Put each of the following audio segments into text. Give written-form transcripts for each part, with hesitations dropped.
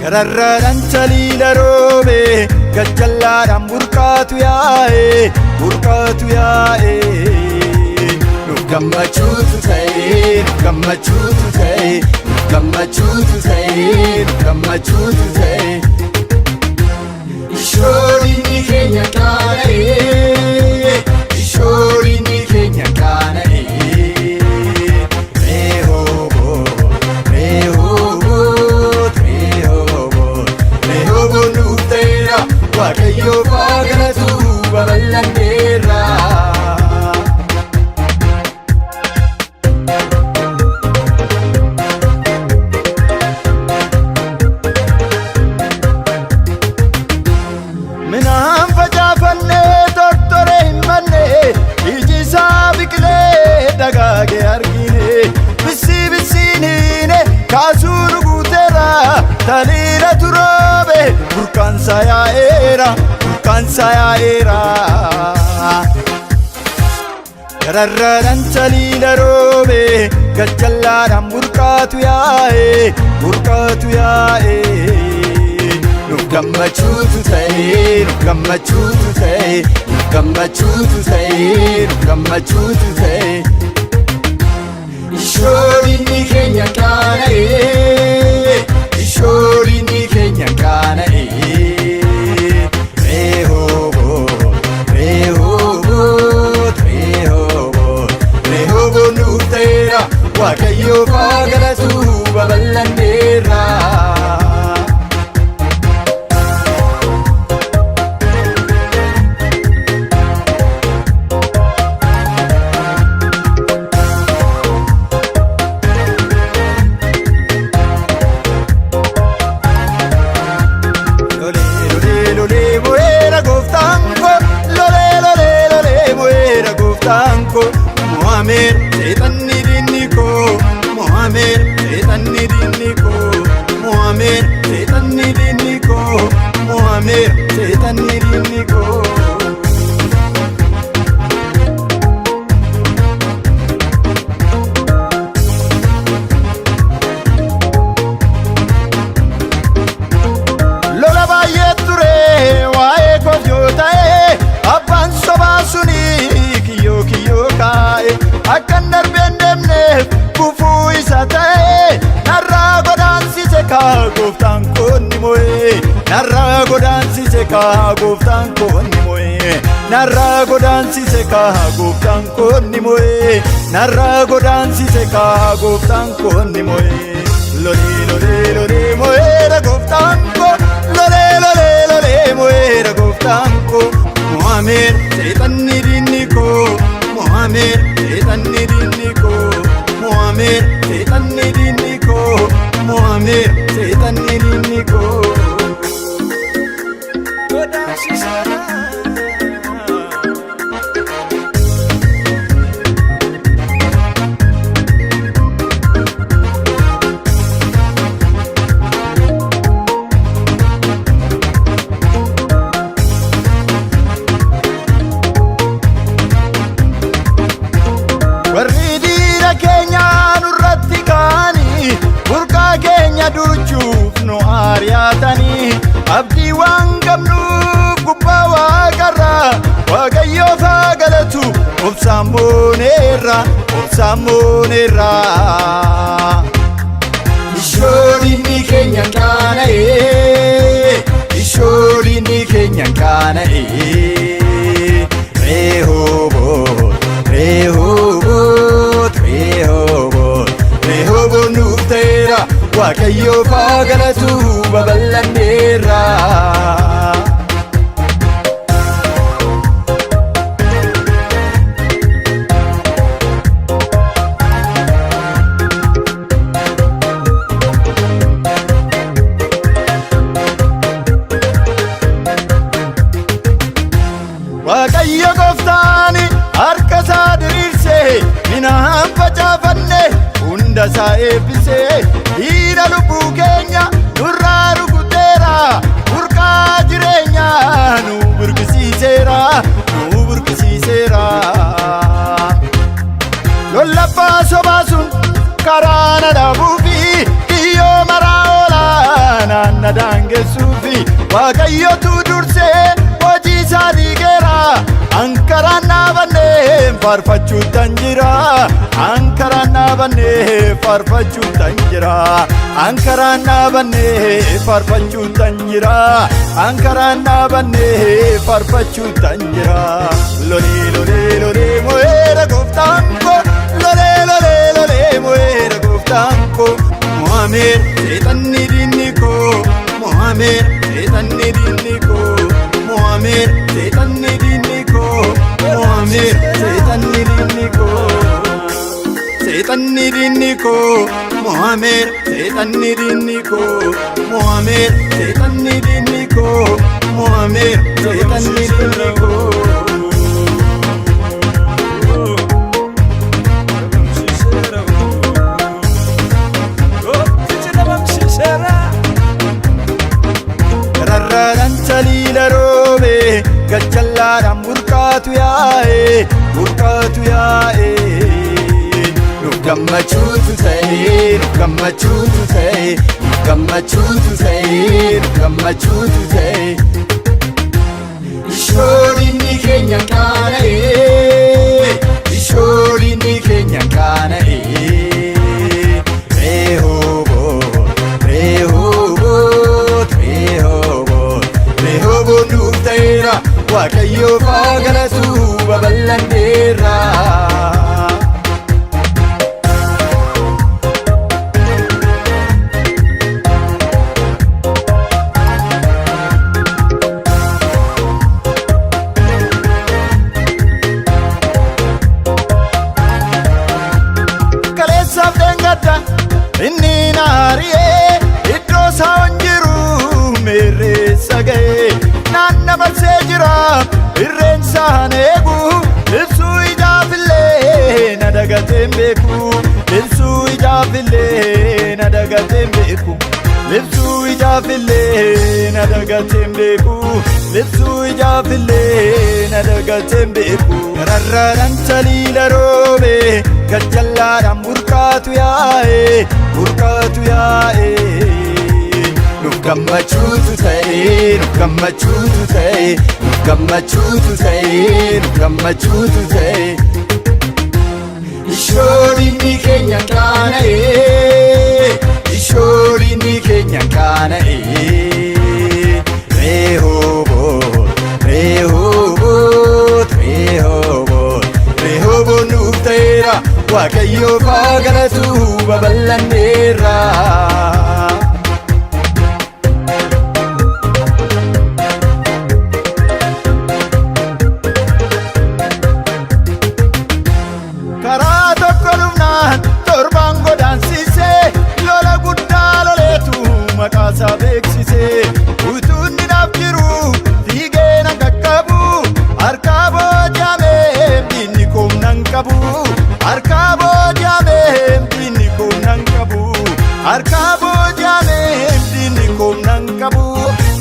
Gararraan saliila roobe gajjallaadhaan burqaatu yaa'e nuuf gammachuutu ta'e nuuf gammachuutu ta'e nuuf gammachuutu ta'e nuuf gammachuutu ta'e Ishoorinni keenya qaana'e ishoorinni keenya qaana'e Waaqayyo bagalatu babal'anneerra Minaan facaafannee tortoree hin manne iji isaa biqilee dagaage argine bissiin hiine kaasuu nu guuteera taliila turoobe burqaansa yaa'eera Gararraadhaan saliila roobe gajjallaadhaan burqaatu yaa'e nuuf gammachuutu ta'e nuuf gammachuutu ta'e nuuf gammachuutu ta'e nuuf gammachuutu ta'e Ishoorinni keenya qaana'e ishoorinni keenya qaana'e Rehooboo nuuf ta'eera Waaqayyo bagalatu babal'anneerra Mohamed seetanni dinniko Mohamed seetanni dinniko Mohamed seetanni dinniko Mohamed seetanni dinniko Lola baay'ee ture waa'ee koof yoo ta'e abbaan sobaa suni kiyyoo kaa'e akkan darbeen deemneef gufuu isa ta'e narraa godaansise kaa gooftaan koonni mo'e narraa godaansise kaa gooftaan koonni mo'e narraa godaansise kaa gooftaan koonni mo'e narraa godaansise kaa gooftaan koonni mo'e lolee mo'eera gooftaan ko lolee mo'eera gooftaan ko Mohamed seetanni dinniko Mohamed seetanni dinniko Mohamed seetanni dinniko Mohamed seetanni dinniko Warri diina keenya nurratti ka'anii burqaa keenya duuchuuf nu ari'atanii abdii waan qabnuuf gubbaa waaqarra Waaqayyoof haa galatu obsaan mooneerra Ishoorinni keenya qaana'e ishoorinni keenya qaana'e Rehooboo nuuf ta'eera Waaqayyo bagalatu babal'anneerra Waaqayyo gooftaani harka isaa diriirse minaan facaafanne hunda isaa eebbise dhiira lubbuu keenya nurraa rukuteera burqaa waaqayyotu dursee hojii isaa diigeera. Ankaraan dhaabannee faarfachuutan jira. Ankaraan dhaabannee faarfachuutan jira. Ankaraan dhaabannee faarfachuutan jira. Ankaraan dhaabannee faarfachuutan jira. Lolee lolee lolee mo'eera gooftaan koo. Lolee lolee lolee mo'eera gooftaan koo. Mo'ameera seexanni diinni koo. Mo'ameera seexanni diinni koo. Mo'ameera seexanni diinni koo. Mo'ameera seexanni diinni koo. Seexanni diinni koo. Mo'ameera seexanni diinni koo. Mo'ameera seexanni diinni koo. Mo'ameera seexanni diinni koo. Saliila roobe gachallaadhaan burqaatu yaa'e burqaatu yaa'e. Nuuf gammachuutu ta'e nuuf gammachuutu ta'e nuuf gammachuutu ta'e nuuf gammachuutu ta'e. Ishoorinni keenya qaana'e ishoorinni keenya qaana'e. Rehoboot Rehoboot Rehoboot Rehoboot nuuf ta'eera waaqayyoof haa galatu babal'anneerra. Kaleessaaf dheengadda inni na ari'ee iddoo isaa hin jiru meerreessa ga'e. Naanna marsee jira irreensaan eegu ibsuu ijaafillee na dagateen beeku. Ibsuu ijaafillee na dagateen beeku. Ibsuu ijaafillee na dagateen beeku. Ibsuu ijaafillee na dagateen beeku. Gararraadhaan saliila roobe gachallaadhaan burqaatu yaa'e burqaatu yaa'e. Nuuf gammachuutu ta'e nuuf gammachuutu ta'e nuuf gammachuutu ta'e nuuf gammachuutu ta'e. Ishoorinni keenya qaana'e ishoorinni keenya qaana'e. Rehoboot Rehoboot Rehoboot Rehoboot nuuf ta'eera waaqayyoof haa galatu babal'anneerra. Karaa tokko dhufnaan torbaan godaansisee lola guddaa loleetu maqaasaa beeksisee. Utuunni naaf jiru fiigee nan qaqqabu harkaa booji'amee diinni koom nan qabu. Harkaa booji'amee diinni koom nan qabu. Harkaa booji'amee diinni koom nan qabu.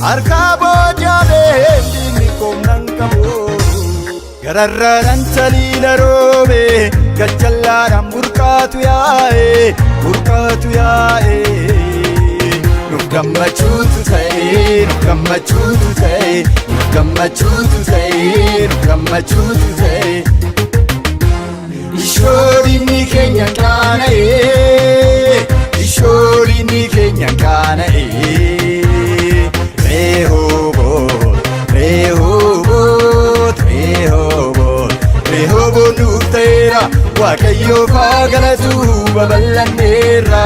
Harkaa booji'amee diinni koom nan qabu. Gararraadhaan saliila roobe gachallaadhaan burqaatu yaa'e burqaatu yaa'e. Nuuf gammachuutu ta'e nuuf gammachuutu ta'e nuuf gammachuutu ta'e nuuf gammachuutu ta'e. Ishoorinni keenya qaana'e ishoorinni keenya qaana'e. Rehoboot Rehoboot Rehoboot Rehoboot nuuf ta'eera waaqayyoof haa galatu babal'anneerra.